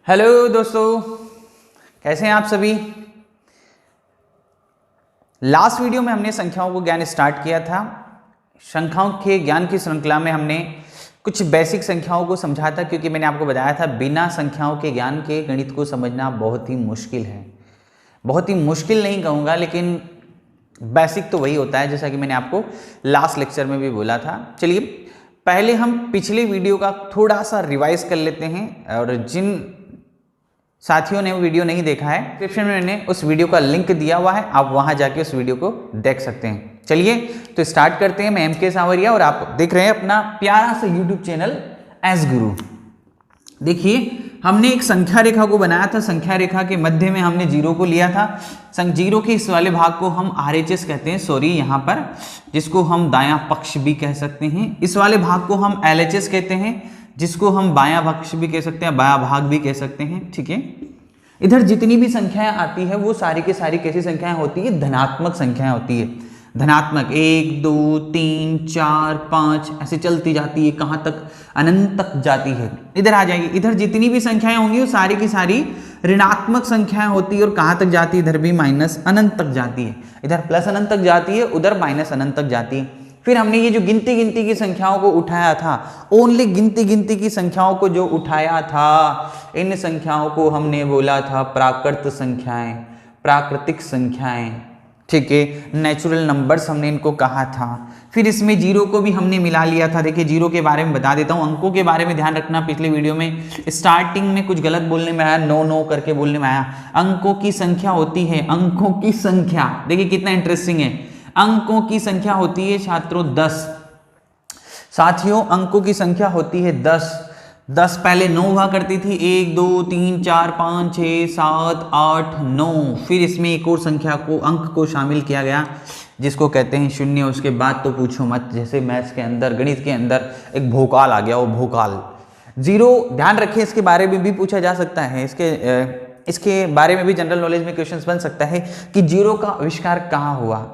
Hello दोस्तों, कैसे हैं आप सभी। लास्ट वीडियो में हमने संख्याओं को ज्ञान स्टार्ट किया था। संख्याओं के ज्ञान की श्रृंखला में हमने कुछ बेसिक संख्याओं को समझा था, क्योंकि मैंने आपको बताया था बिना संख्याओं के ज्ञान के गणित को समझना बहुत ही मुश्किल है। बहुत ही मुश्किल नहीं कहूँगा, लेकिन बेसिक तो वही होता है, जैसा कि मैंने आपको लास्ट लेक्चर में भी बोला था। चलिए पहले हम पिछले वीडियो का थोड़ा सा रिवाइज कर लेते हैं, और जिन साथियों ने वो वीडियो नहीं देखा है, डिस्क्रिप्शन में मैंने उस वीडियो का लिंक दिया हुआ है, आप वहां जाके उस वीडियो को देख सकते हैं। चलिए तो स्टार्ट करते हैं। मैं एमके सांवरिया और आप देख रहे हैं अपना प्यारा सा यूट्यूब चैनल एस गुरु। देखिए हमने एक संख्या रेखा को बनाया था। संख्या रेखा के मध्य में हमने जीरो को लिया था। जीरो के इस वाले भाग को हम RHS कहते हैं, सॉरी यहाँ पर, जिसको हम दायां पक्ष भी कह सकते हैं। इस वाले भाग को हम LHS कहते हैं, जिसको हम बायां पक्ष भी कह सकते हैं, बायां भाग भी कह सकते हैं। ठीक है, इधर जितनी भी संख्याएं आती है वो सारी की सारी कैसी संख्याएं होती है, धनात्मक संख्याएं होती है। धनात्मक 1 2 3 4 5 ऐसे चलती जाती है, कहां तक, अनंत तक जाती है। इधर आ जाएगी, इधर जितनी भी संख्याएं होंगी वो सारी की सारी ऋणात्मक संख्याएं होती है, और कहां तक जाती है, इधर भी माइनस अनंत तक जाती है। इधर प्लस अनंत तक जाती है, उधर माइनस अनंत तक जाती है। फिर हमने ये जो गिनती की संख्याओं को उठाया था, ओनली गिनती की संख्याओं को जो उठाया था, इन संख्याओं को हमने बोला था प्राकृत संख्याएं, प्राकृतिक संख्याएं। ठीक है, नेचुरल नंबर्स हमने इनको कहा था। फिर इसमें जीरो को भी हमने मिला लिया था। देखिए जीरो के बारे में बता देता हूँ, अंकों के बारे में ध्यान रखना। पिछले वीडियो में स्टार्टिंग में कुछ गलत बोलने में आया, नो करके बोलने में आया। अंकों की संख्या होती है, अंकों की संख्या, देखिए कितना इंटरेस्टिंग है। अंकों की संख्या होती है छात्रों 10। साथियों अंकों की संख्या होती है 10। 10 पहले 9 हुआ करती थी, 1 2 3 4 5 6 7 8 9। फिर इसमें एक और संख्या को, अंक को शामिल किया गया, जिसको कहते हैं शून्य। उसके बाद तो पूछो मत, जैसे मैथ्स के अंदर, गणित के अंदर एक भोकाल आ गया, वो भोकाल। जीरो, ध्यान रखें, इसके बारे में भी पूछा जा सकता है। इसके बारे में भी जनरल नॉलेज में क्वेश्चंस बन सकता है कि जीरो का आविष्कार कहाँ हुआ।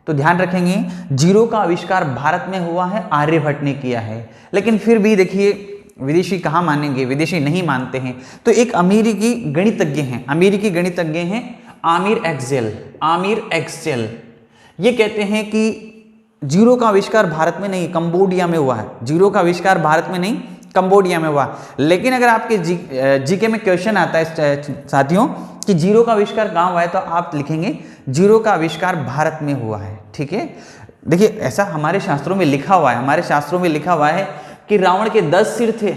तो ध्यान रखेंगे, जीरो का आविष्कार भारत में हुआ है, आर्यभट्ट ने किया है। लेकिन फिर भी देखिए विदेशी कहाँ मानेंगे, विदेशी नहीं मानते हैं। तो एक अमेरिकी गणितज्ञ हैं, अमेरिकी गणितज्ञ हैं आमिर एक्सेल। ये कहते हैं कि जीरो का आविष्कार भारत में नहीं, कंबोडिया में हुआ है। जीरो का आविष्कार भारत में नहीं, कंबोडिया में हुआ। लेकिन अगर आपके जीके में क्वेश्चन आता है साथियों कि जीरो का आविष्कार कहाँ हुआ है, तो आप लिखेंगे जीरो का आविष्कार भारत में हुआ है। ठीक है, देखिए ऐसा हमारे शास्त्रों में लिखा हुआ है, हमारे शास्त्रों में लिखा हुआ है कि रावण के 10 सिर थे।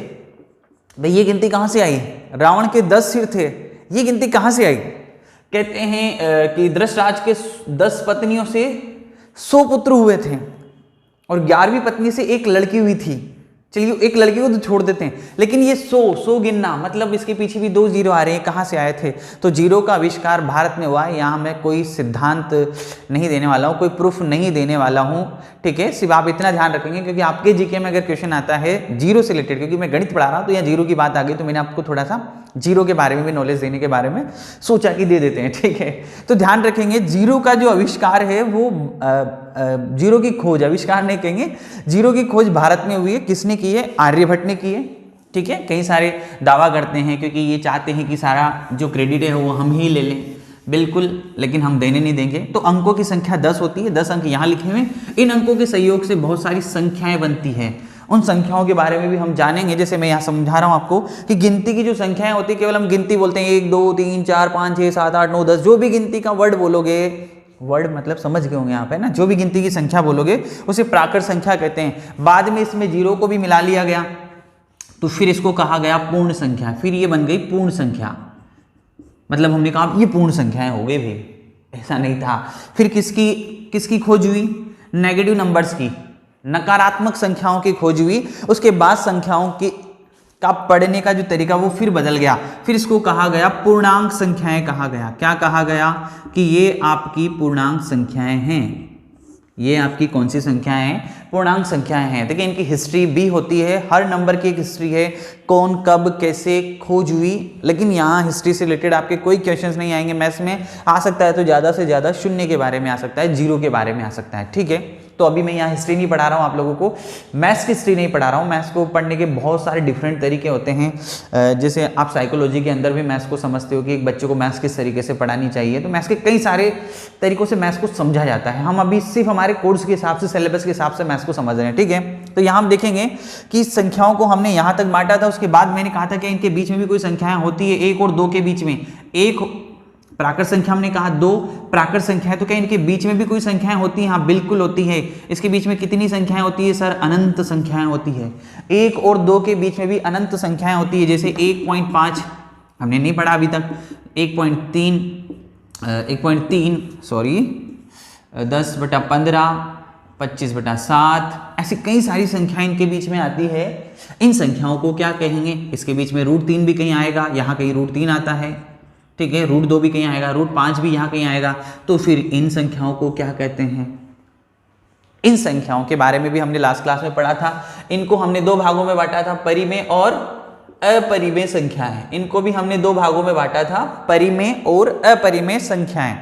भाई ये गिनती कहाँ से आई, रावण के 10 सिर थे, ये गिनती कहाँ से आई। कहते हैं कि धृतराज के 10 पत्नियों से 100 पुत्र हुए थे, और 11वीं पत्नी से एक लड़की हुई थी। चलिए एक लड़की को तो छोड़ देते हैं, लेकिन ये 100 गिनना, मतलब इसके पीछे भी 2 जीरो आ रहे हैं, कहाँ से आए थे। तो जीरो का आविष्कार भारत में हुआ है। यहाँ मैं कोई सिद्धांत नहीं देने वाला हूँ, कोई प्रूफ नहीं देने वाला हूँ। ठीक है, सिर्फ आप इतना ध्यान रखेंगे, क्योंकि आपके जीके में अगर क्वेश्चन आता है जीरो से रिलेटेड, क्योंकि मैं गणित पढ़ा रहा हूँ, तो यहाँ जीरो की बात आ गई, तो मैंने आपको थोड़ा सा जीरो के बारे में भी नॉलेज देने के बारे में सोचा कि दे देते हैं। ठीक है, तो ध्यान रखेंगे जीरो का जो आविष्कार है वो जीरो की खोज, आविष्कार नहीं कहेंगे, जीरो की खोज भारत में हुई है। किसने की है, आर्यभट्ट ने की है। ठीक है, कई सारे दावा करते हैं, क्योंकि ये चाहते हैं कि सारा जो क्रेडिट है वो हम ही ले लें, बिल्कुल, लेकिन हम देने नहीं देंगे। तो अंकों की संख्या 10 होती है, 10 अंक यहाँ लिखे हुए। इन अंकों के सहयोग से बहुत सारी संख्याएं बनती हैं, उन संख्याओं के बारे में भी हम जानेंगे। जैसे मैं यहाँ समझा रहा हूँ आपको कि गिनती की जो संख्याएं होती है, केवल हम गिनती बोलते हैं 1 2 3 4 5 6 7 8 9 10, जो भी गिनती का वर्ड बोलोगे, वर्ड मतलब समझ गए होंगे आप, है ना, जो भी गिनती की संख्या बोलोगे उसे प्राकृत संख्या कहते हैं। बाद में इसमें जीरो को भी मिला लिया गया, तो फिर इसको कहा गया पूर्ण संख्या। फिर ये बन गई पूर्ण संख्या, मतलब हमने कहा ये पूर्ण संख्याएं हो गई भी, ऐसा नहीं था। फिर किसकी खोज हुई, नेगेटिव नंबर्स की, नकारात्मक संख्याओं की खोज हुई। उसके बाद संख्याओं का पढ़ने का जो तरीका वो फिर बदल गया। फिर इसको कहा गया पूर्णांक संख्याएं कहा गया। क्या कहा गया कि ये आपकी पूर्णांक संख्याएं हैं। ये आपकी कौन सी संख्याएं हैं, पूर्णांक संख्याएं हैं। देखिए इनकी हिस्ट्री भी होती है, हर नंबर की एक हिस्ट्री है, कौन कब कैसे खोज हुई। लेकिन यहाँ हिस्ट्री से रिलेटेड आपके कोई क्वेश्चंस नहीं आएंगे। मैथ्स में आ सकता है तो ज़्यादा से ज़्यादा शून्य के बारे में आ सकता है, जीरो के बारे में आ सकता है। ठीक है, तो अभी मैं यहाँ हिस्ट्री नहीं पढ़ा रहा हूँ आप लोगों को, मैथ्स की हिस्ट्री नहीं पढ़ा रहा हूँ। मैथ्स को पढ़ने के बहुत सारे डिफरेंट तरीके होते हैं। जैसे आप साइकोलॉजी के अंदर भी मैथ्स को समझते हो कि एक बच्चे को मैथ्स किस तरीके से पढ़ानी चाहिए, तो मैथ्स के कई सारे तरीकों से मैथ्स को समझा जाता है। हम अभी सिर्फ हमारे कोर्स के हिसाब से, सिलेबस के हिसाब से मैथ्स को समझ रहे हैं, ठीक है। तो यहाँ हम देखेंगे कि संख्याओं को हमने यहाँ तक बांटा था, उसके बाद मैंने कहा था कि इनके बीच में भी कोई संख्याएं होती है, 1 और 2 के बीच में। एक प्राकृत संख्या हमने कहा, 2 प्राकृत संख्या है, तो क्या इनके बीच में भी कोई संख्याएं होती हैं? हाँ बिल्कुल होती है। इसके बीच में कितनी संख्याएं होती है सर? अनंत संख्याएं होती है। 1 और 2 के बीच में भी अनंत संख्याएं होती है, जैसे 1.5 हमने नहीं पढ़ा अभी तक, 1.3 सॉरी 10/15, 25/7, ऐसी कई सारी संख्याएं इनके बीच में आती है। इन संख्याओं को क्या कहेंगे? इसके बीच में √3 भी कहीं आएगा, यहाँ कहीं √3 आता है, ठीक है। √2 भी कहीं आएगा, √5 भी यहाँ कहीं आएगा। तो फिर इन संख्याओं को क्या कहते हैं? इन संख्याओं के बारे में भी हमने लास्ट क्लास में पढ़ा था। इनको हमने 2 भागों में बांटा था, परिमेय और अपरिमेय संख्याएं। इनको भी हमने 2 भागों में बांटा था, परिमेय और अपरिमेय संख्याएं।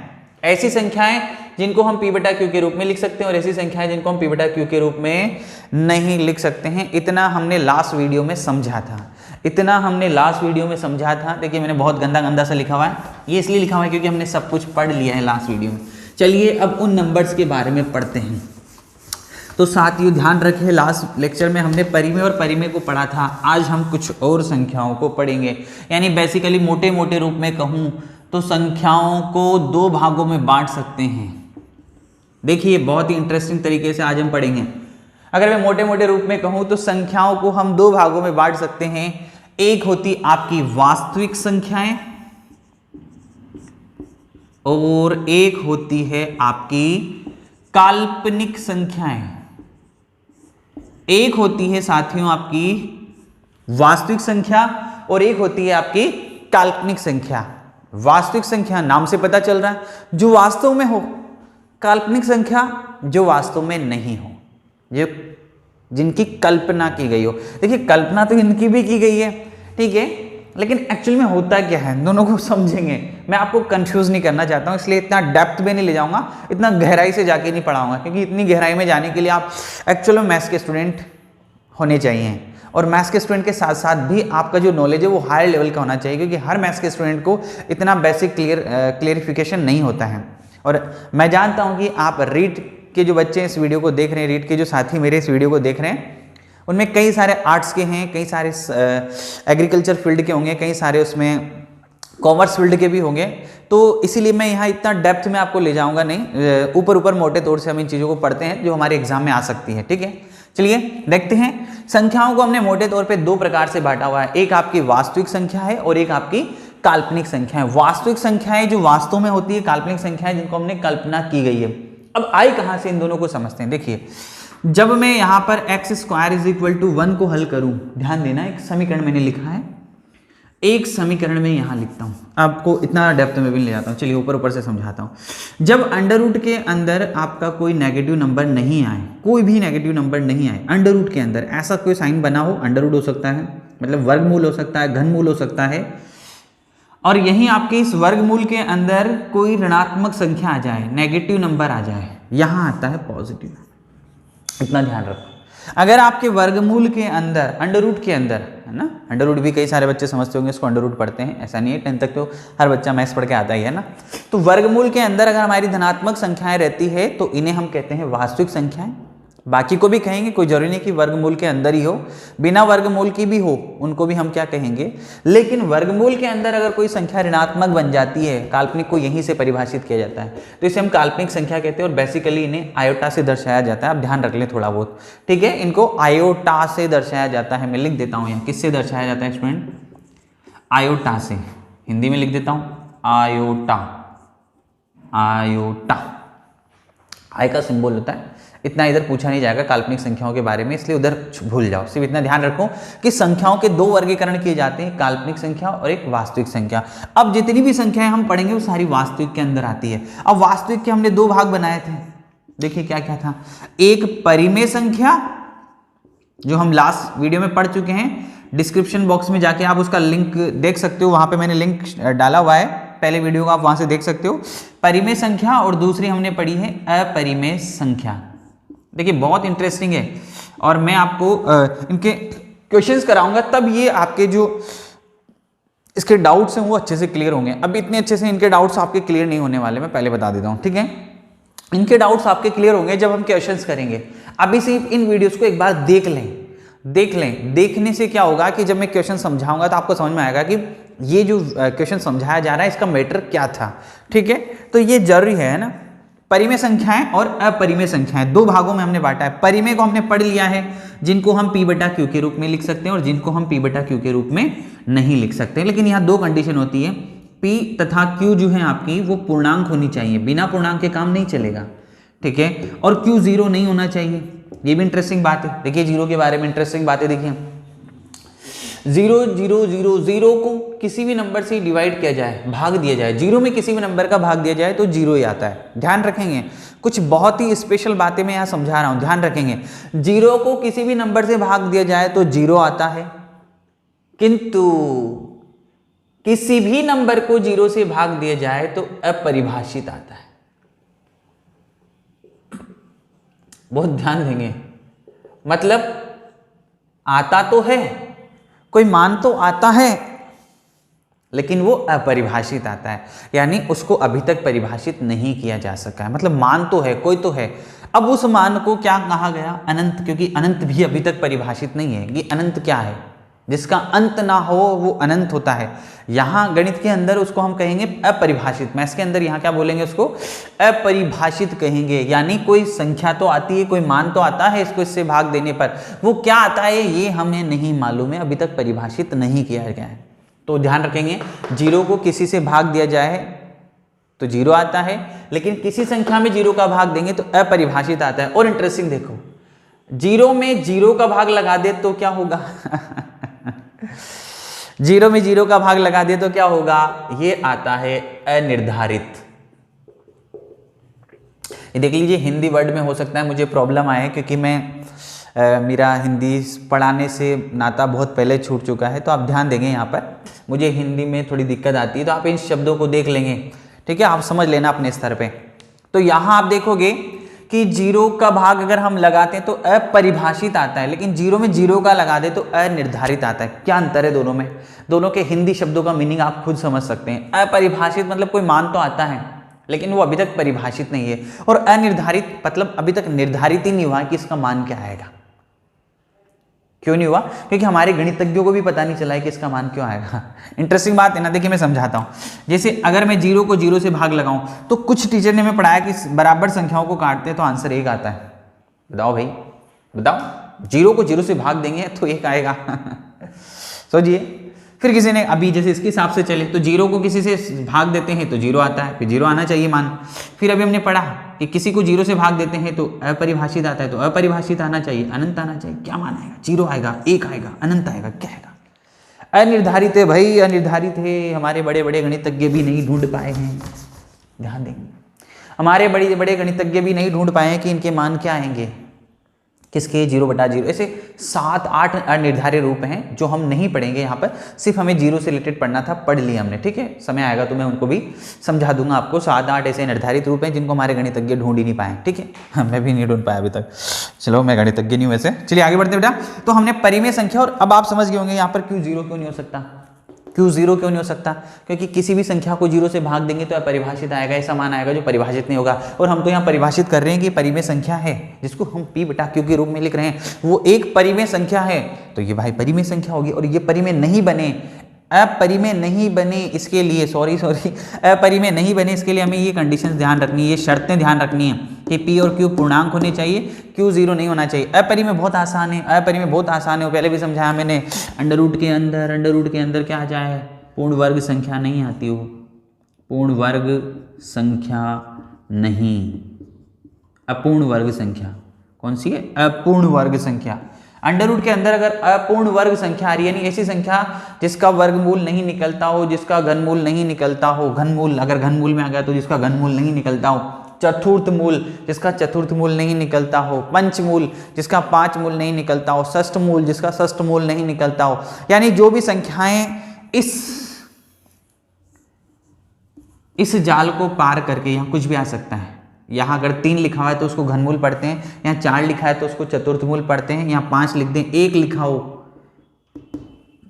ऐसी संख्याएं जिनको हम p/q के रूप में लिख सकते हैं और ऐसी संख्याएं जिनको हम p/q के रूप में नहीं लिख सकते हैं। इतना हमने लास्ट वीडियो में समझा था, देखिए मैंने बहुत गंदा सा लिखा हुआ है, ये इसलिए लिखा हुआ है क्योंकि हमने सब कुछ पढ़ लिया है लास्ट वीडियो में। चलिए अब उन नंबर्स के बारे में पढ़ते हैं। तो साथियों ध्यान रखें, लास्ट लेक्चर में हमने परिमेय और परिमेय को पढ़ा था, आज हम कुछ और संख्याओं को पढ़ेंगे। यानी बेसिकली मोटे मोटे रूप में कहूँ तो संख्याओं को 2 भागों में बांट सकते हैं। देखिए बहुत ही इंटरेस्टिंग तरीके से आज हम पढ़ेंगे। अगर मैं मोटे मोटे रूप में कहूँ तो संख्याओं को हम 2 भागों में बांट सकते हैं। एक होती आपकी वास्तविक संख्याएं और एक होती है आपकी काल्पनिक संख्याएं। एक होती है साथियों आपकी वास्तविक संख्या और एक होती है आपकी काल्पनिक संख्या। वास्तविक संख्या नाम से पता चल रहा है जो वास्तव में हो, काल्पनिक संख्या जो वास्तव में नहीं हो, जो जिनकी कल्पना की गई हो। देखिए कल्पना तो इनकी भी की गई है, ठीक है, लेकिन एक्चुअल में होता क्या है दोनों को समझेंगे। मैं आपको कंफ्यूज नहीं करना चाहता हूं, इसलिए इतना डेप्थ में नहीं ले जाऊंगा, इतना गहराई से जाके नहीं पढ़ाऊंगा, क्योंकि इतनी गहराई में जाने के लिए आप एक्चुअल में मैथ्स के स्टूडेंट होने चाहिए। और मैथ्स के स्टूडेंट के साथ साथ भी आपका जो नॉलेज है वो हायर लेवल का होना चाहिए, क्योंकि हर मैथ्स के स्टूडेंट को इतना बेसिक क्लियरिफिकेशन नहीं होता है। और मैं जानता हूँ कि आप रीट के जो बच्चे इस वीडियो को देख रहे हैं, रीट के जो साथी मेरे इस वीडियो को देख रहे हैं, उनमें कई सारे आर्ट्स के हैं, कई सारे एग्रीकल्चर फील्ड के होंगे, कई सारे उसमें कॉमर्स फील्ड के भी होंगे। तो इसीलिए मैं यहाँ इतना डेप्थ में आपको ले जाऊँगा नहीं, ऊपर मोटे तौर से हम इन चीज़ों को पढ़ते हैं जो हमारे एग्जाम में आ सकती है, ठीक है। चलिए देखते हैं। संख्याओं को हमने मोटे तौर पे 2 प्रकार से बांटा हुआ है, एक आपकी वास्तविक संख्या है और एक आपकी काल्पनिक संख्या है। वास्तविक संख्याएं जो वास्तव में होती है, काल्पनिक संख्याएं जिनको हमने कल्पना की गई है। अब आई कहां से, इन दोनों को समझते हैं। देखिए जब मैं यहां पर x² = 1 को हल करूं, ध्यान देना एक समीकरण मैंने लिखा है, एक समीकरण में यहां लिखता हूं, आपको इतना डेप्थ में भी ले जाता हूं। चलिए ऊपर से समझाता हूं। जब अंडर रूट के अंदर आपका कोई नेगेटिव नंबर नहीं आए, कोई भी नेगेटिव नंबर नहीं आए अंडर रूट के अंदर, ऐसा कोई साइन बना हो, अंडर रूट हो सकता है, मतलब वर्गमूल हो सकता है, घनमूल हो सकता है, और यहीं आपके इस वर्गमूल के अंदर कोई ऋणात्मक संख्या आ जाए, नेगेटिव नंबर आ जाए, यहां आता है पॉजिटिव। इतना ध्यान रखो। अगर आपके वर्गमूल के अंदर, अंडर रूट के अंदर, है ना, अंडर रूट भी कई सारे बच्चे समझते होंगे, इसको अंडर रूट पढ़ते हैं, ऐसा नहीं है, 10 तक तो हर बच्चा मैथ्स पढ़ के आता ही है ना। तो वर्गमूल के अंदर अगर हमारी धनात्मक संख्याएं रहती है तो इन्हें हम कहते हैं वास्तविक संख्याएं। बाकी को भी कहेंगे, कोई जरूरी नहीं कि वर्गमूल के अंदर ही हो, बिना वर्गमूल की भी हो, उनको भी हम क्या कहेंगे। लेकिन वर्गमूल के अंदर अगर कोई संख्या ऋणात्मक बन जाती है, काल्पनिक को यहीं से परिभाषित किया जाता है, तो इसे हम काल्पनिक संख्या कहते हैं। और बेसिकली इन्हें आयोटा से दर्शाया जाता है, आप ध्यान रख लें थोड़ा बहुत, ठीक है। इनको आयोटा से दर्शाया जाता है, मैं लिख देता हूँ यहाँ, किससे दर्शाया जाता है स्टूडेंट? आयोटा से, हिंदी में लिख देता हूँ, आयोटा। आयोटा आई का सिंबल होता है। इतना इधर पूछा नहीं जाएगा काल्पनिक संख्याओं के बारे में, इसलिए उधर भूल जाओ, सिर्फ इतना ध्यान रखो कि संख्याओं के 2 वर्गीकरण किए जाते हैं, काल्पनिक संख्या और एक वास्तविक संख्या। अब जितनी भी संख्याएं हम पढ़ेंगे वो सारी वास्तविक के अंदर आती है। अब वास्तविक के हमने 2 भाग बनाए थे, देखिए क्या क्या था। एक परिमेय संख्या जो हम लास्ट वीडियो में पढ़ चुके हैं, डिस्क्रिप्शन बॉक्स में जाके आप उसका लिंक देख सकते हो, वहां पे मैंने लिंक डाला हुआ है, पहले वीडियो को आप वहां से देख सकते हो। परिमेय संख्या और दूसरी हमने पढ़ी है अपरिमेय संख्या। देखिए बहुत इंटरेस्टिंग है और मैं आपको इनके क्वेश्चंस कराऊंगा, तब ये आपके जो इसके डाउट्स हैं वो अच्छे से क्लियर होंगे। अब इतने अच्छे से इनके डाउट्स आपके क्लियर नहीं होने वाले, मैं पहले बता देता हूँ, ठीक है। इनके डाउट्स आपके क्लियर होंगे जब हम क्वेश्चंस करेंगे। अभी से इन वीडियोस को एक बार देख लें। देखने से क्या होगा कि जब मैं क्वेश्चन समझाऊंगा तो आपको समझ में आएगा कि ये जो क्वेश्चन समझाया जा रहा है इसका मैटर क्या था, ठीक है। तो ये जरूरी है ना। परिमेय संख्याएं और अपरिमेय संख्याएं दो भागों में हमने बांटा है। परिमेय को हमने पढ़ लिया है, जिनको हम p बटा क्यू के रूप में लिख सकते हैं और जिनको हम p बटा क्यू के रूप में नहीं लिख सकते। लेकिन यहाँ दो कंडीशन होती है, p तथा q जो है आपकी वो पूर्णांक होनी चाहिए, बिना पूर्णांक के काम नहीं चलेगा, ठीक है। और q जीरो नहीं होना चाहिए, ये भी इंटरेस्टिंग बात है। देखिए जीरो के बारे में इंटरेस्टिंग बातें देखिए, 0 0 0 0 को किसी भी नंबर से डिवाइड किया जाए, भाग दिया जाए, जीरो में किसी भी नंबर का भाग दिया जाए तो जीरो ही आता है। ध्यान रखेंगे, कुछ बहुत ही स्पेशल बातें मैं यहाँ समझा रहा हूँ, ध्यान रखेंगे। जीरो को किसी भी नंबर से भाग दिया जाए तो जीरो आता है, किंतु किसी भी नंबर को जीरो से भाग दिया जाए तो अपरिभाषित आता है। बहुत ध्यान देंगे, मतलब आता तो है, कोई मान तो आता है, लेकिन वो अपरिभाषित आता है, यानी उसको अभी तक परिभाषित नहीं किया जा सका है। मतलब मान तो है, कोई तो है, अब उस मान को क्या कहा गया, अनंत, क्योंकि अनंत भी अभी तक परिभाषित नहीं है कि अनंत क्या है। जिसका अंत ना हो वो अनंत होता है। यहाँ गणित के अंदर उसको हम कहेंगे अपरिभाषित, मैथ्स के अंदर यहाँ क्या बोलेंगे, उसको अपरिभाषित कहेंगे। यानी कोई संख्या तो आती है, कोई मान तो आता है इसको इससे भाग देने पर, वो क्या आता है ये हमें नहीं मालूम है, अभी तक परिभाषित नहीं किया गया है। तो ध्यान रखेंगे, जीरो को किसी से भाग दिया जाए तो जीरो आता है, लेकिन किसी संख्या में जीरो का भाग देंगे तो अपरिभाषित आता है। और इंटरेस्टिंग देखो, जीरो में जीरो का भाग लगा दे तो क्या होगा जीरो में जीरो का भाग लगा दे तो क्या होगा, ये आता है अनिर्धारित। ये देख लीजिए, हिंदी वर्ड में हो सकता है मुझे प्रॉब्लम आए, क्योंकि मैं मेरा हिंदी पढ़ाने से नाता बहुत पहले छूट चुका है। तो आप ध्यान देंगे, यहाँ पर मुझे हिंदी में थोड़ी दिक्कत आती है, तो आप इन शब्दों को देख लेंगे, ठीक है, आप समझ लेना अपने स्तर पे। तो यहाँ आप देखोगे कि जीरो का भाग अगर हम लगाते हैं तो अपरिभाषित आता है, लेकिन जीरो में जीरो का लगा दे तो अनिर्धारित आता है। क्या अंतर है दोनों में? दोनों के हिंदी शब्दों का मीनिंग आप खुद समझ सकते हैं। अपरिभाषित मतलब कोई मान तो आता है, लेकिन वो अभी तक परिभाषित नहीं है, और अनिर्धारित मतलब अभी तक निर्धारित ही नहीं हुआ कि इसका मान क्या आएगा। क्यों नहीं हुआ? क्योंकि हमारे गणितज्ञों को भी पता नहीं चला है कि इसका मान क्यों आएगा। इंटरेस्टिंग बात है ना, देखिए मैं समझाता हूँ। जैसे अगर मैं जीरो को जीरो से भाग लगाऊं तो कुछ टीचर ने हमें पढ़ाया कि बराबर संख्याओं को काटते हैं तो आंसर एक आता है। बताओ भाई, बताओ, जीरो को जीरो से भाग देंगे तो एक आएगा सोचिए। फिर किसी ने अभी जैसे इसके हिसाब से चले तो जीरो को किसी से भाग देते हैं तो जीरो आता है, फिर जीरो आना चाहिए मान। फिर अभी हमने पढ़ा कि किसी को जीरो से भाग देते हैं तो अपरिभाषित आता है, तो अपरिभाषित आना चाहिए, अनंत आना चाहिए। क्या मान आएगा? जीरो आएगा, एक आएगा, अनंत आएगा, क्या आएगा? अनिर्धारित है भाई, अनिर्धारित है। हमारे बड़े बड़े गणितज्ञ भी नहीं ढूंढ पाए हैं, ध्यान देंगे, हमारे बड़े बड़े गणितज्ञ भी नहीं ढूंढ पाए हैं कि इनके मान क्या आएंगे, किसके, जीरो बटा जीरो। ऐसे 7-8 अनिर्धारित रूप हैं जो हम नहीं पढ़ेंगे यहाँ पर, सिर्फ हमें जीरो से रिलेटेड पढ़ना था, पढ़ लिया हमने, ठीक है। समय आएगा तो मैं उनको भी समझा दूंगा आपको। 7-8 ऐसे निर्धारित रूप हैं जिनको हमारे गणितज्ञ ढूंढ ही नहीं पाए, ठीक है। मैं भी नहीं ढूंढ पाया अभी तक, चलो मैं गणितज्ञ नहीं हूँ वैसे। चलिए आगे बढ़ते बेटा। तो हमने परिमेय संख्या, और अब आप समझ गए होंगे यहाँ पर क्यों जीरो क्यों नहीं हो सकता, क्यों जीरो क्यों नहीं हो सकता, क्योंकि किसी भी संख्या को जीरो से भाग देंगे तो अपरिभाषित आएगा, ऐसा मान आएगा जो परिभाषित नहीं होगा। और हम तो यहाँ परिभाषित कर रहे हैं कि परिमेय संख्या है, जिसको हम p बटा q के रूप में लिख रहे हैं, वो एक परिमेय संख्या है, तो ये भाई परिमेय संख्या होगी। और ये परिमेय नहीं बने, अपरिमेय नहीं बने, इसके लिए अपरिमेय नहीं बने, इसके लिए हमें ये कंडीशंस ध्यान रखनी है, ये शर्तें ध्यान रखनी है कि p और q पूर्णांक होने चाहिए, q जीरो नहीं होना चाहिए। अपरिमेय बहुत आसान है, अपरिमेय बहुत आसान है, पहले भी समझाया मैंने। अंडर रूट के अंदर क्या आ जाए, पूर्ण वर्ग संख्या नहीं आती हो, पूर्ण वर्ग संख्या नहीं, अपूर्ण वर्ग संख्या। कौन सी है? अपूर्ण वर्ग संख्या। अंडर रूट के अंदर अगर अपूर्ण वर्ग संख्या आ रही है, यानी ऐसी संख्या जिसका वर्गमूल नहीं निकलता हो, जिसका घनमूल नहीं निकलता हो, घनमूल अगर घनमूल में आ गया तो जिसका घनमूल नहीं निकलता हो, चतुर्थ मूल जिसका चतुर्थ मूल नहीं निकलता हो, पंचमूल जिसका पांच मूल नहीं निकलता हो, षष्ठ मूल जिसका षष्ठ मूल नहीं निकलता हो, यानी जो भी संख्याएं इस जाल को पार करके, यहाँ कुछ भी आ सकता है, यहाँ अगर 3 लिखा हुआ है तो उसको घनमूल पढ़ते हैं, यहाँ 4 लिखा है तो उसको चतुर्थमूल पढ़ते हैं, यहाँ 5 लिख दें, 1 लिखा हो,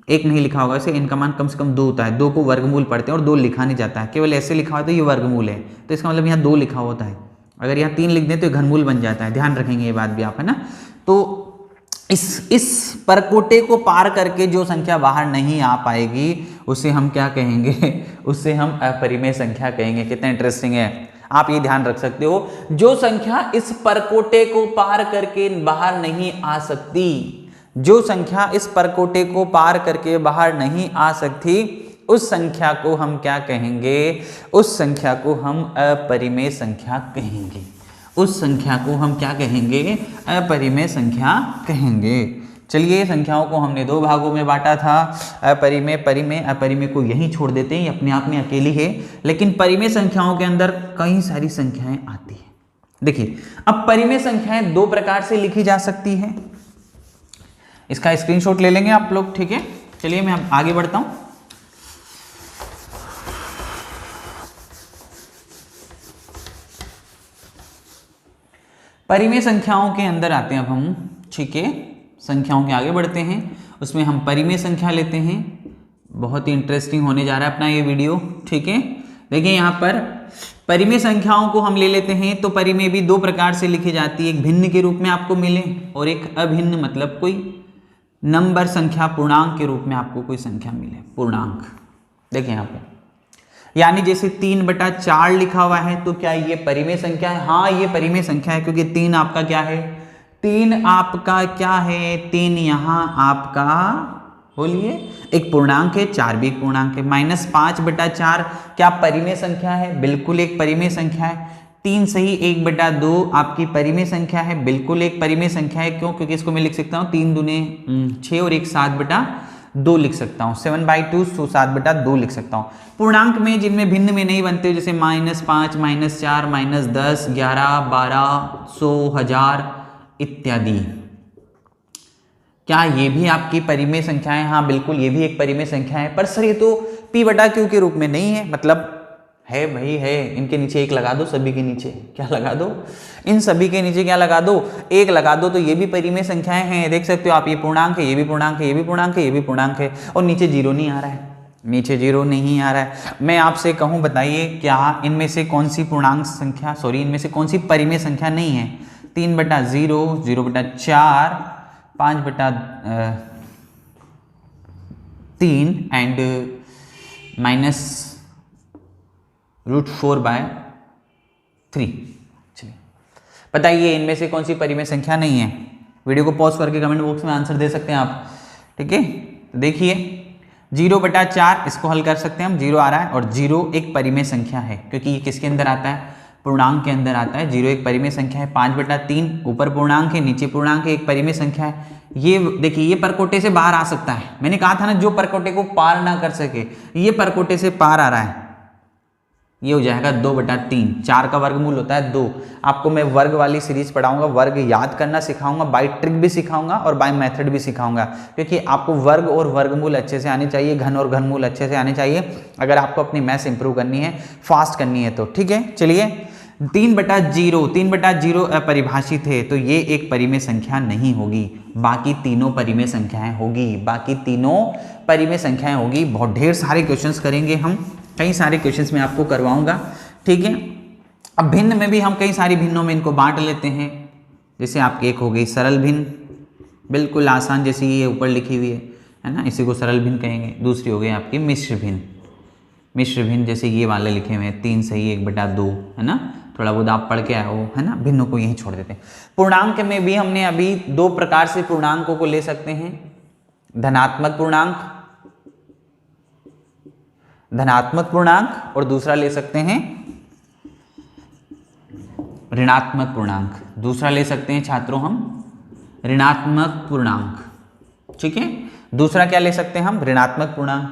1 नहीं लिखा होगा इसे, इनका मान कम से कम 2 होता है, 2 को वर्गमूल पढ़ते हैं और 2 लिखा नहीं जाता है, केवल ऐसे लिखा हुआ तो ये वर्गमूल है, तो इसका मतलब यहाँ 2 लिखा होता है। अगर यहाँ 3 लिख दें तो घनमूल बन जाता है, ध्यान रखेंगे ये बात भी आप, है ना। तो इस परकोटे को पार करके जो संख्या बाहर नहीं आ पाएगी उसे हम क्या कहेंगे, उसे हम अपरिमेय संख्या कहेंगे। कितना इंटरेस्टिंग है, आप ये ध्यान रख सकते हो, जो संख्या इस परकोटे को पार करके बाहर नहीं आ सकती, जो संख्या इस परकोटे को पार करके बाहर नहीं आ सकती, उस संख्या को हम क्या कहेंगे, उस संख्या को हम अपरिमेय संख्या कहेंगे, उस संख्या को हम क्या कहेंगे, अपरिमेय संख्या कहेंगे। चलिए संख्याओं को हमने 2 भागों में बांटा था, अपरिमेय, परिमेय। अपरिमेय को यहीं छोड़ देते हैं, ये अपने आप में अकेली है, लेकिन परिमेय संख्याओं के अंदर कई सारी संख्याएं आती हैं। देखिए अब परिमेय संख्याएं 2 प्रकार से लिखी जा सकती है, इसका स्क्रीनशॉट ले लेंगे आप लोग, ठीक है। चलिए मैं आगे बढ़ता हूं। परिमेय संख्याओं के अंदर आते हैं अब हम, ठीक है, संख्याओं के आगे बढ़ते हैं, उसमें हम परिमेय संख्या लेते हैं। बहुत ही इंटरेस्टिंग होने जा रहा है अपना ये वीडियो, ठीक है। देखिए यहाँ पर परिमेय संख्याओं को हम ले लेते हैं, तो परिमेय भी 2 प्रकार से लिखी जाती है, एक भिन्न के रूप में आपको मिले और एक अभिन्न, मतलब कोई नंबर संख्या पूर्णांक के रूप में आपको कोई संख्या मिले, पूर्णांक। देखिए यहाँ पे यानी जैसे 3/4 लिखा हुआ है, तो क्या ये परिमेय संख्या है? हाँ ये परिमेय संख्या है, क्योंकि 3 आपका क्या है, 3 आपका क्या है, 3 यहाँ आपका बोलिए एक पूर्णांक है, 4 भी एक पूर्णांक है। -5/4 क्या परिमेय संख्या है? बिल्कुल एक परिमेय संख्या है। 3 सही 1/2 आपकी परिमेय संख्या है, बिल्कुल एक परिमेय संख्या है। क्यों? क्योंकि इसको मैं लिख सकता हूँ 3 दूने 6 और 1 7/2 लिख सकता हूँ, 7/2 तो 7/2 लिख सकता हूँ। पूर्णांक में जिनमें भिन्न में नहीं बनते, जैसे -5, -4, -10, 11, 12, 100, 1000 इत्यादि, क्या ये भी आपकी परिमेय संख्या है? हाँ बिल्कुल ये भी एक परिमेय संख्या है। पर सर ये तो P/Q के रूप में नहीं है, मतलब है भाई है, इनके नीचे 1 लगा दो, सभी के नीचे क्या लगा दो, इन सभी के नीचे क्या लगा दो, 1 लगा दो, तो ये भी परिमेय संख्याएं हैं। देख सकते हो आप, ये पूर्णांक है, ये भी पूर्णांक है, ये भी पूर्णांक है, ये भी पूर्णांक है, और नीचे 0 नहीं आ रहा है, नीचे 0 नहीं आ रहा है। मैं आपसे कहूँ बताइए क्या इनमें से कौन सी पूर्णांक संख्या, सॉरी इनमें से कौन सी परिमेय संख्या नहीं है? 3/0, 0/4, 5/3 एंड -√4/3। चलिए बताइए इनमें से कौन सी परिमेय संख्या नहीं है? वीडियो को पॉज करके कमेंट बॉक्स में आंसर दे सकते हैं आप, ठीक है। तो देखिए 0/4 इसको हल कर सकते हैं हम, 0 आ रहा है, और 0 एक परिमेय संख्या है, क्योंकि ये किसके अंदर आता है, पूर्णांक के अंदर आता है। 0 एक परिमेय संख्या है। 5/3 ऊपर पूर्णांक है, नीचे पूर्णांक है, एक परिमेय संख्या है। ये देखिए ये परकोटे से बाहर आ सकता है, मैंने कहा था ना जो परकोटे को पार ना कर सके, ये परकोटे से पार आ रहा है, ये हो जाएगा 2/3। 4 का वर्गमूल होता है 2। आपको मैं वर्ग वाली सीरीज पढ़ाऊंगा, वर्ग याद करना सिखाऊंगा, बाय ट्रिक भी सिखाऊंगा और बाय मेथड भी सिखाऊंगा, क्योंकि आपको वर्ग और वर्गमूल अच्छे से आने चाहिए, घन और घनमूल अच्छे से आने चाहिए, अगर आपको अपनी मैथ्स इंप्रूव करनी है, फास्ट करनी है तो, ठीक है। चलिए 3/0 अपरिभाषित है, तो ये एक परिमेय संख्या नहीं होगी, बाकी तीनों परिमेय संख्याएं होगी, बाकी तीनों परिमेय संख्याएं होगी। बहुत ढेर सारे क्वेश्चंस करेंगे हम, कई सारे क्वेश्चंस मैं आपको करवाऊंगा, ठीक है। अब भिन्न में भी हम कई सारी भिन्नों में इनको बांट लेते हैं, जैसे आपकी एक हो गई सरल भिन्न, बिल्कुल आसान, जैसी ये ऊपर लिखी हुई है ना, इसी को सरल भिन्न कहेंगे। दूसरी हो गई आपकी मिश्र भिन्न, मिश्र भिन्न जैसे ये वाले लिखे हुए हैं, 3 सही 1/2, है ना, थोड़ा बहुत आप पढ़ के आए हो, है ना। भिन्नों को यहीं छोड़ देते हैं। पूर्णांक में भी हमने अभी 2 प्रकार से पूर्णांकों को ले सकते हैं, धनात्मक पूर्णांक, और दूसरा ले सकते हैं ऋणात्मक पूर्णांक। दूसरा ले सकते हैं छात्रों हम ऋणात्मक पूर्णांक, ठीक है। दूसरा क्या ले सकते हैं हम, ऋणात्मक पूर्णांक।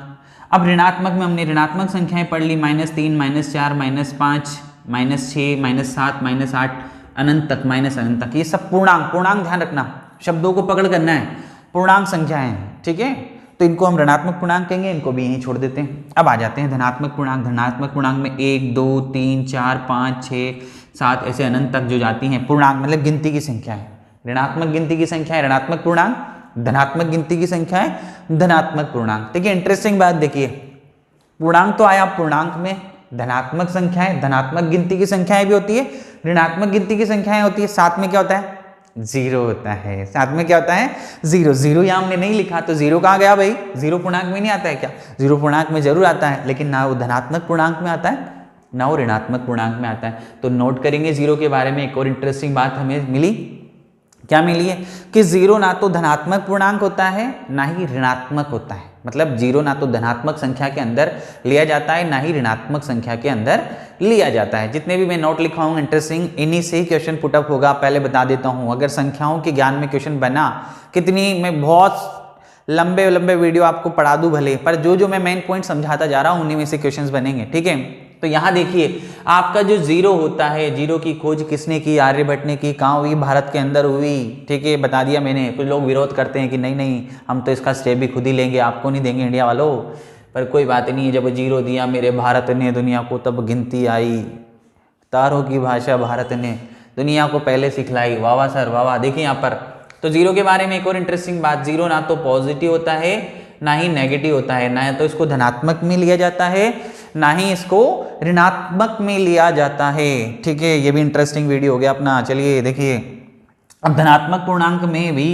अब ऋणात्मक में हमने ऋणात्मक संख्याएं पढ़ ली, -3, -4, -5, -6, -7, -8, अनंत तक, अनंत तक, ये सब पूर्णांक। पूर्णांक ध्यान रखना, शब्दों को पकड़ करना है, पूर्णांक संख्याएं, ठीक है। तो इनको हम ऋणात्मक पूर्णांक कहेंगे, इनको भी यहीं छोड़ देते हैं। अब आ जाते हैं धनात्मक पूर्णांक। धनात्मक पूर्णांक में 1, 2, 3, 4, 5, 6, 7 ऐसे अनंत तक जो जाती हैं, पूर्णांक मतलब गिनती की संख्या है, ऋणात्मक गिनती की संख्या है ऋणात्मक पूर्णांक, धनात्मक गिनती की संख्या है धनात्मक पूर्णांक। देखिए इंटरेस्टिंग बात देखिए, पूर्णांक तो आया, पूर्णांक में धनात्मक संख्याएं, धनात्मक गिनती की संख्याएं भी होती है, ऋणात्मक गिनती की संख्याएं होती है, साथ में क्या होता है, जीरो होता है, साथ में क्या होता है, जीरो। जीरो यहां हमने नहीं लिखा तो जीरो कहां गया भाई, जीरो पूर्णांक में नहीं आता है क्या, जीरो पूर्णांक में जरूर आता है, लेकिन ना वो धनात्मक पूर्णांक में आता है ना वो ऋणात्मक पूर्णांक में आता है। तो नोट करेंगे जीरो के बारे में एक और इंटरेस्टिंग बात हमें मिली, क्या मिली है कि जीरो ना तो धनात्मक पूर्णांक होता है ना ही ऋणात्मक होता है, मतलब जीरो ना तो धनात्मक संख्या के अंदर लिया जाता है ना ही ऋणात्मक संख्या के अंदर लिया जाता है। जितने भी मैं नोट लिखा हूँ इंटरेस्टिंग, इन्हीं से ही क्वेश्चन पुटअप होगा। पहले बता देता हूँ, अगर संख्याओं के ज्ञान में क्वेश्चन बना, कितनी मैं बहुत लंबे लंबे वीडियो आपको पढ़ा दूं भले, पर जो जो मैं मेन पॉइंट समझाता जा रहा हूँ उन्हीं में से क्वेश्चंस बनेंगे, ठीक है। तो यहाँ देखिए आपका जो जीरो होता है, जीरो की खोज किसने की, आर्यभट्ट ने की, कहाँ हुई, भारत के अंदर हुई, ठीक है, बता दिया मैंने। कुछ लोग विरोध करते हैं कि नहीं नहीं हम तो इसका स्टेप भी खुद ही लेंगे, आपको नहीं देंगे इंडिया वालों, पर कोई बात नहीं, जब जीरो दिया मेरे भारत ने दुनिया को तब गिनती आई, तारों की भाषा भारत ने दुनिया को पहले सिखलाई, वाह वाह सर वाह वाह। देखिए यहाँ पर तो जीरो के बारे में एक और इंटरेस्टिंग बात, जीरो ना तो पॉजिटिव होता है ना ही नेगेटिव होता है, ना तो इसको धनात्मक में लिया जाता है ना ही इसको ऋणात्मक में लिया जाता है, ठीक है। ये भी इंटरेस्टिंग वीडियो हो गया अपना। चलिए देखिए, अब धनात्मक पूर्णांक में भी,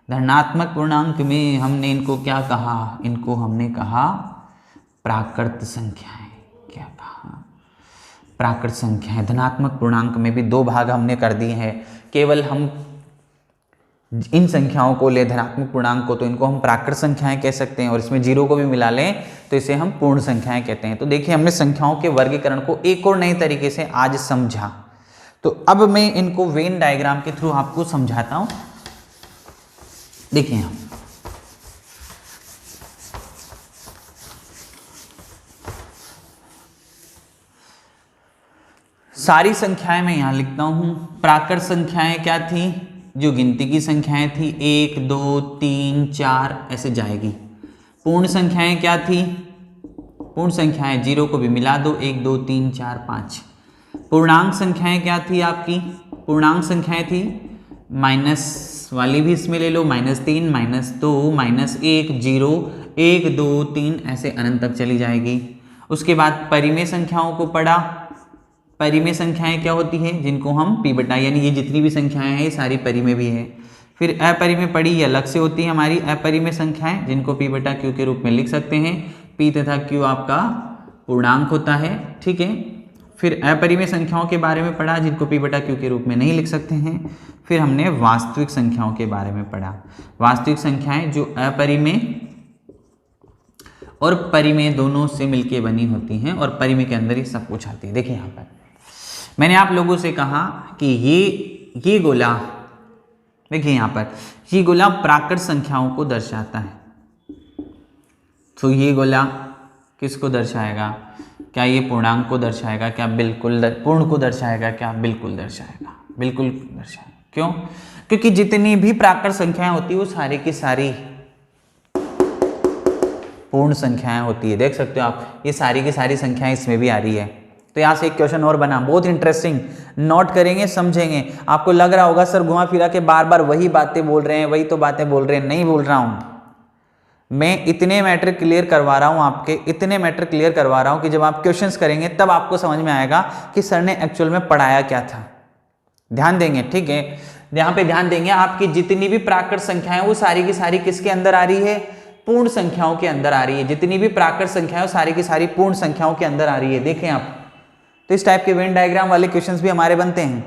धनात्मक पूर्णांक में हमने इनको क्या कहा, इनको हमने कहा प्राकृत संख्याएं, क्या कहा, प्राकृत संख्याएं। धनात्मक पूर्णांक में भी दो भाग हमने कर दिए हैं, केवल हम इन संख्याओं को ले, धनात्मक पूर्णांक को, तो इनको हम प्राकृत संख्याएं कह सकते हैं, और इसमें जीरो को भी मिला लें तो इसे हम पूर्ण संख्याएं कहते हैं। तो देखिए हमने संख्याओं के वर्गीकरण को एक और नए तरीके से आज समझा, तो अब मैं इनको वेन डायग्राम के थ्रू आपको समझाता हूं। देखिए हम सारी संख्याएं मैं यहां लिखता हूं। प्राकृत संख्याएं क्या थी, जो गिनती की संख्याएं थी, 1 2 3 4 ऐसे जाएगी। पूर्ण संख्याएं क्या थी, पूर्ण संख्याएं जीरो को भी मिला दो, 1 2 3 4 5। पूर्णांक संख्याएं क्या थी आपकी, पूर्णांक संख्याएं थी माइनस वाली भी इसमें ले लो, -3 -2 -1 0 1 2 3 ऐसे अनंत तक चली जाएगी। उसके बाद परिमेय संख्याओं को पढ़ा। परिमेय संख्याएं क्या होती हैं, जिनको हम p बटा, यानी ये जितनी भी संख्याएं हैं ये सारी परिमेय भी है। फिर अपरिमेय पढ़ी, ये अलग से होती है हमारी अपरिमेय संख्याएं, जिनको p बटा q के रूप में लिख सकते हैं। p तथा q आपका पूर्णांक होता है, ठीक है। फिर अपरिमेय संख्याओं के बारे में पढ़ा, जिनको p बटा q के रूप में नहीं लिख सकते हैं। फिर हमने वास्तविक संख्याओं के बारे में पढ़ा। वास्तविक संख्याएं जो अपरिमेय और परिमेय दोनों से मिलके बनी होती हैं, और परिमेय के अंदर ही सब कुछ आती है। देखिए यहाँ पर मैंने आप लोगों से कहा कि ये गोला, देखिए यहाँ पर ये गोला प्राकृत संख्याओं को दर्शाता है। तो ये गोला किसको दर्शाएगा, क्या ये पूर्णांक को दर्शाएगा, क्या बिल्कुल पूर्ण को दर्शाएगा, क्या बिल्कुल दर्शाएगा, बिल्कुल दर्शाएगा। क्यों, क्योंकि जितनी भी प्राकृत संख्याएं होती है वो सारी की सारी पूर्ण संख्याएं होती है। देख सकते हो आप, ये सारी की सारी संख्याएं इसमें भी आ रही है। तो यहाँ से एक क्वेश्चन और बना, बहुत इंटरेस्टिंग, नोट करेंगे समझेंगे। आपको लग रहा होगा सर घुमा फिरा के बार बार वही बातें बोल रहे हैं, वही तो बातें बोल रहे हैं। नहीं बोल रहा हूँ मैं, इतने मैटर क्लियर करवा रहा हूँ आपके, इतने मैटर क्लियर करवा रहा हूँ कि जब आप क्वेश्चंस करेंगे तब आपको समझ में आएगा कि सर ने एक्चुअल में पढ़ाया क्या था। ध्यान देंगे, ठीक है, यहाँ पे ध्यान देंगे। आपकी जितनी भी प्राकृत संख्याएं वो सारी की सारी किसके अंदर आ रही है, पूर्ण संख्याओं के अंदर आ रही है। जितनी भी प्राकृत संख्याएं सारी की सारी पूर्ण संख्याओं के अंदर आ रही है। देखें आप, तो इस टाइप के वेन डायग्राम वाले क्वेश्चंस भी हमारे बनते हैं।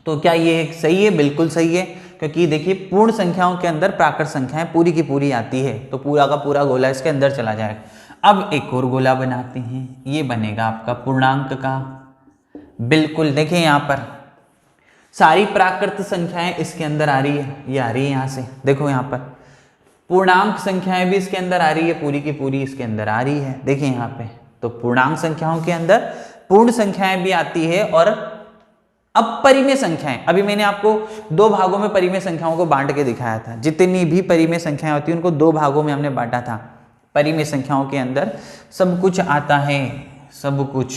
तो क्या ये सही है, बिल्कुल सही है, क्योंकि देखिए पूर्ण संख्याओं के अंदर प्राकृत संख्याएं पूरी की पूरी आती है, तो पूरा का पूरा गोला इसके अंदर चला जाएगा। अब एक और गोला बनाते हैं, ये बनेगा आपका पूर्णांक का। बिल्कुल देखिए यहाँ पर सारी प्राकृत संख्याएं इसके अंदर आ रही है, ये आ रही है यहाँ से, देखो यहाँ पर पूर्णांक संख्याएं भी इसके अंदर आ रही है, पूरी की पूरी इसके अंदर आ रही है। देखिए यहाँ पे तो पूर्णांक संख्याओं के अंदर पूर्ण संख्याएं भी आती है और अपरिमेय संख्याएं। अभी मैंने आपको दो भागों में परिमेय संख्याओं को बांट के दिखाया था। जितनी भी परिमेय संख्याएं होती है उनको दो भागों में हमने बांटा था। परिमेय संख्याओं के अंदर सब कुछ आता है, सब कुछ,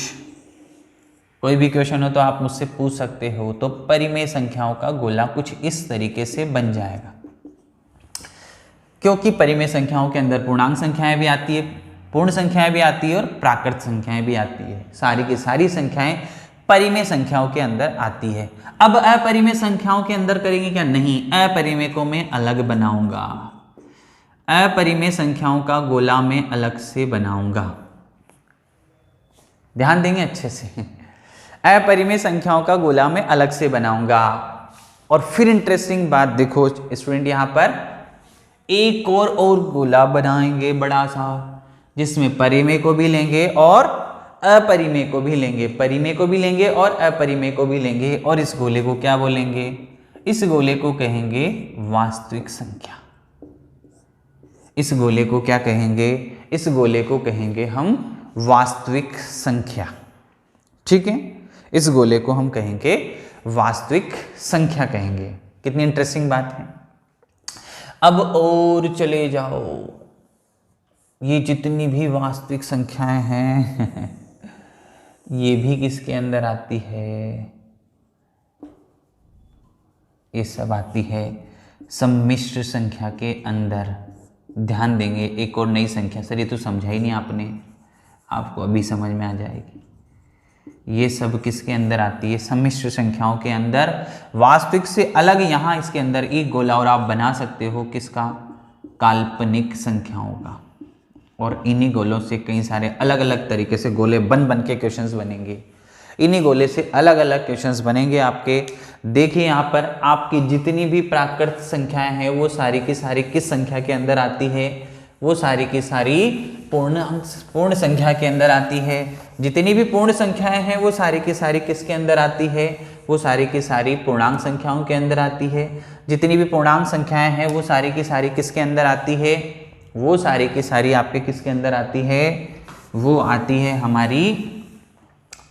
कोई भी क्वेश्चन हो तो आप मुझसे पूछ सकते हो। तो परिमेय संख्याओं का गोला कुछ इस तरीके से बन जाएगा, क्योंकि परिमेय संख्याओं के अंदर पूर्णांक संख्याएं भी आती है, पूर्ण संख्याएं भी आती है और प्राकृत संख्याएं भी आती है। सारी की सारी संख्याएं परिमेय संख्याओं के अंदर आती है। अब अपरिमेय संख्याओं के अंदर करेंगे क्या? नहीं, अपरिमेय को मैं अलग बनाऊंगा, अपरिमेय संख्याओं का गोला मैं अलग से बनाऊंगा। ध्यान देंगे अच्छे से, अपरिमेय संख्याओं का गोला मैं अलग से बनाऊंगा। और फिर इंटरेस्टिंग बात देखो स्टूडेंट, यहां पर एक और गोला बनाएंगे बड़ा सा, जिसमें परिमेय को भी लेंगे और अपरिमेय को भी लेंगे, परिमेय को भी लेंगे और अपरिमेय को भी लेंगे। और इस गोले को क्या बोलेंगे? इस गोले को कहेंगे वास्तविक संख्या। इस गोले को क्या कहेंगे? इस गोले को कहेंगे हम वास्तविक संख्या। ठीक है, इस गोले को हम कहेंगे वास्तविक संख्या कहेंगे। कितनी इंटरेस्टिंग बात है। अब और चले जाओ, ये जितनी भी वास्तविक संख्याएं हैं ये भी किसके अंदर आती है? ये सब आती है सम्मिश्र संख्या के अंदर। ध्यान देंगे, एक और नई संख्या, सर ये तो समझा ही नहीं आपने, आपको अभी समझ में आ जाएगी। ये सब किसके अंदर आती है? सम्मिश्र संख्याओं के अंदर। वास्तविक से अलग यहाँ इसके अंदर एक गोला और आप बना सकते हो किसका? काल्पनिक संख्याओं का। और इन्हीं गोलों से कई सारे अलग अलग तरीके से गोले बन के क्वेश्चंस बनेंगे। इन्हीं गोले से अलग अलग क्वेश्चंस बनेंगे आपके। देखिए यहाँ पर आपकी जितनी भी प्राकृत संख्याएं हैं वो सारी की सारी किस संख्या के अंदर आती है? वो सारी की सारी पूर्ण संख्या के अंदर आती है। जितनी भी पूर्ण संख्याएं हैं वो सारी की सारी किसके अंदर आती है? वो सारी की सारी पूर्णांक संख्याओं के अंदर आती है। जितनी भी पूर्णांक संख्याएं हैं वो सारी की सारी किसके अंदर आती है? वो सारी की सारी आपके किसके अंदर आती है? वो आती है हमारी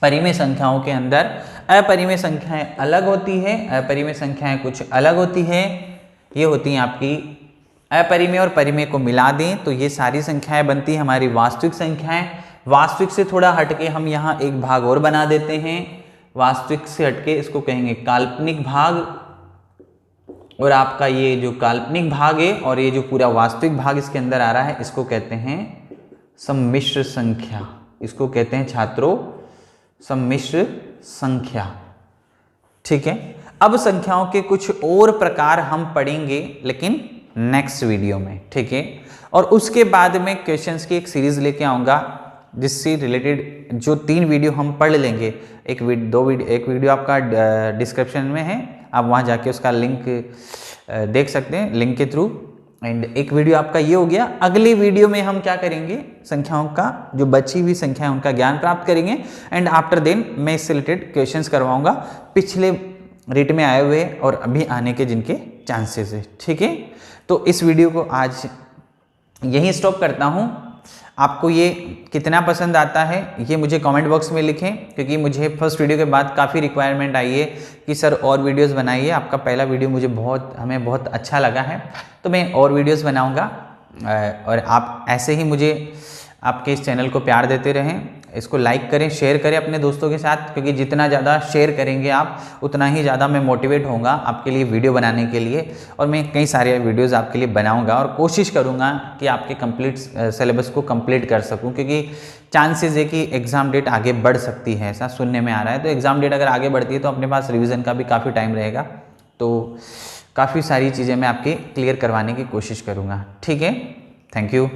परिमेय संख्याओं के अंदर। अपरिमेय संख्याएं अलग होती है, अपरिमेय संख्याएं कुछ अलग होती है। ये होती हैं आपकी अपरिमेय और परिमेय को मिला दें तो ये सारी संख्याएं बनती है हमारी वास्तविक संख्याएं। वास्तविक से थोड़ा हटके हम यहाँ एक भाग और बना देते हैं। वास्तविक से हटके इसको कहेंगे काल्पनिक भाग। और आपका ये जो काल्पनिक भाग है और ये जो पूरा वास्तविक भाग इसके अंदर आ रहा है, इसको कहते हैं सम्मिश्र संख्या। इसको कहते हैं छात्रों सम्मिश्र संख्या। ठीक है, अब संख्याओं के कुछ और प्रकार हम पढ़ेंगे लेकिन नेक्स्ट वीडियो में। ठीक है, और उसके बाद में क्वेश्चंस की एक सीरीज लेके आऊँगा जिससे रिलेटेड जो 3 वीडियो हम पढ़ लेंगे। एक वीडियो आपका डिस्क्रिप्शन में है, आप वहाँ जाके उसका लिंक देख सकते हैं लिंक के थ्रू। एंड एक वीडियो आपका ये हो गया। अगले वीडियो में हम क्या करेंगे? संख्याओं का जो बची हुई संख्या है उनका ज्ञान प्राप्त करेंगे। एंड आफ्टर देन मैं इससे रिलेटेड क्वेश्चंस करवाऊंगा, पिछले रेट में आए हुए और अभी आने के जिनके चांसेस है। ठीक है, तो इस वीडियो को आज यहीं स्टॉप करता हूँ। आपको ये कितना पसंद आता है ये मुझे कमेंट बॉक्स में लिखें, क्योंकि मुझे फर्स्ट वीडियो के बाद काफ़ी रिक्वायरमेंट आई है कि सर और वीडियोस बनाइए। आपका पहला वीडियो मुझे हमें बहुत अच्छा लगा है, तो मैं और वीडियोस बनाऊंगा। और आप ऐसे ही मुझे आपके इस चैनल को प्यार देते रहें। इसको लाइक करें, शेयर करें अपने दोस्तों के साथ, क्योंकि जितना ज़्यादा शेयर करेंगे आप उतना ही ज़्यादा मैं मोटिवेट होऊंगा आपके लिए वीडियो बनाने के लिए। और मैं कई सारे वीडियोस आपके लिए बनाऊंगा और कोशिश करूंगा कि आपके कंप्लीट सिलेबस को कंप्लीट कर सकूं, क्योंकि चांसेस है कि एग्ज़ाम डेट आगे बढ़ सकती है, ऐसा सुनने में आ रहा है। तो एग्ज़ाम डेट अगर आगे बढ़ती है तो अपने पास रिविज़न का भी काफ़ी टाइम रहेगा। तो काफ़ी सारी चीज़ें मैं आपकी क्लियर करवाने की कोशिश करूँगा। ठीक है, थैंक यू।